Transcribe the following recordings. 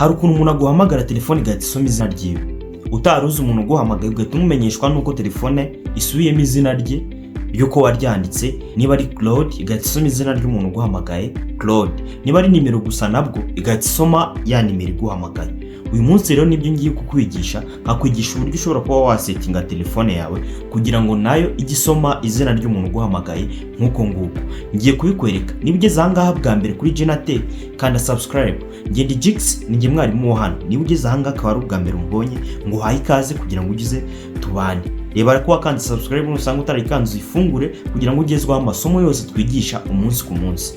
hari ukuntu umuntu aguhamagara telefone igahita isoma izina ryiwe, utaruzi umuntu uguhamagaye ugahita umumenyeshwa nuko telefone isubiyemo izina rye yuko waryanditse. Niba ari Claude igahita isoma izina ry'umuntu uguhamagaye Claude, niba ari nimero gusa nabwo igahita isoma ya nimero iguhamagaye. Uyu munsi rero nibyo ngiye kukwigisha, nkakwigisha uburyo ushobora kuba wasettinga telefone yawe kugira ngo nayo igisoma izina ry'umuntu uguhamagaye nk'uko nguko. Ngiye kubikwereka. Niba ugeze ahangaha bwa mbere kuri Genate kanda subscribe. Ngende Jix ninjye mwarimu wo hano. Niba ugeze ahangaha akaba ari ubwa mbere umbonye ngo uhaye ikaze kugira ngo ugize tubane. Reba ko wakanze subscribe nusanga utarikanze ifungure kugira ngo ugezweho amasomo yose twigisha umunsi ku munsi.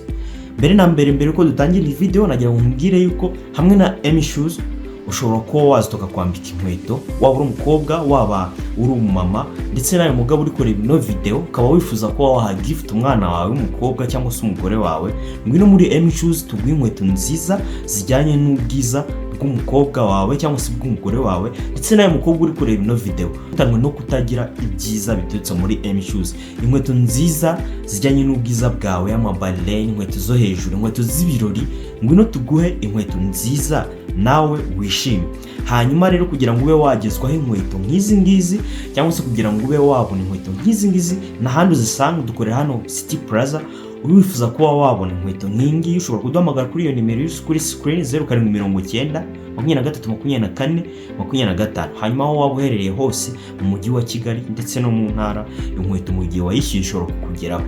Mbere na mbere ko dutangira iyi video nagira ngo nkubwire yuko hamwe na M-Shoes ushobora kuba wazitoka kwambika inkweto, waba uri umukobwa, waba uri umumama, ndetse nawe mugabo uri kureba ino video ukaba wifuza kuba waha gift umwana wawe w'umukobwa cyangwa se umugore wawe. Ngwino muri M-Shoes tuguhe inkweto nziza zijyanye n'ubwiza bw'umukobwa wawe cyangwa se bw'umugore wawe, ndetse nawe mukobwa uri kureba ino video utanwe no kutagira ibyiza biturutse muri M-Shoes. Inkweto nziza zijyanye n'ubwiza bwawe, amabalene, inkweto zo hejuru, inkweto z'ibirori. Ngwino tuguhe inkweto nziza nawe wishime. Hanyuma rero kugira ngo ube wagezwaho inkweto nk'izi ngizi cyangwa se kugira ngo ube wabona inkweto nk'izi ngizi n'ahandi uzisanga, dukorera hano City Plaza. Wifuza kuba wabona inkweto nk'ingi ushobora kuduhamagara kuri iyo nimero iri kuri screen 0790 23 24 hanyuma aho waba uherereye hose mu mujyi wa Kigali ndetse no mu ntara, inkweto mu gihe wayishyuye ishobora kukugeraho.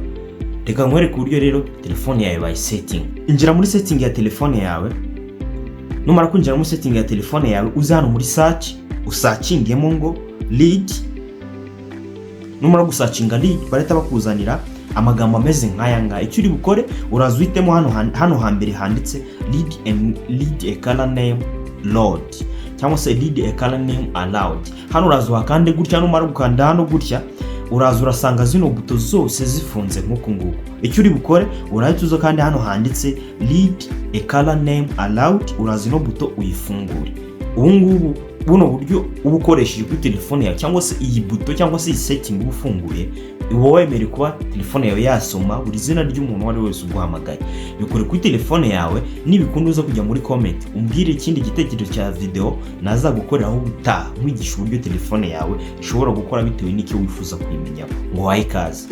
Reka nkwereke uburyo rero telefone yawe bayisetting. Injira muri setting ya telefone yawe. Numara kwinjira muri setting ya telefone yawe uza hano muri search, usakingemo ngo lead. Numara gusacinga lead bareta bakuzanira amagambo ameze nk'aya ngaya. Icyo uri bukore uraza uhitemo hano hambere handitse lead a color name load cyangwa se lead a color name allowed. Hano uraza wakande gutya, numara gukanda hano gutya uraza urasanga zino buto zose zifunze nk'uko nguko. Icyo uri bukore urahita uza kandi hano handitse lead a color name allowed, uraza ino buto uyifungure. Ubu ngubu buno buryo uba ukoresheje kuri telefone yawe cyangwa se iyi buto cyangwa se iyi setting uba ufunguye, uba wemerewe kuba telefone yawe yasoma buri zina ry'umuntu wari wese uguhamagaye. Bikore kuri telefone yawe. Nibikunda uza kujya muri comment umbwire ikindi gitekerezo cya video naza gukoreraho ubutaha nkwigisha uburyo telefone yawe ishobora gukora bitewe n'icyo wifuza kuyimenyaho. Ngo wahe ikaze.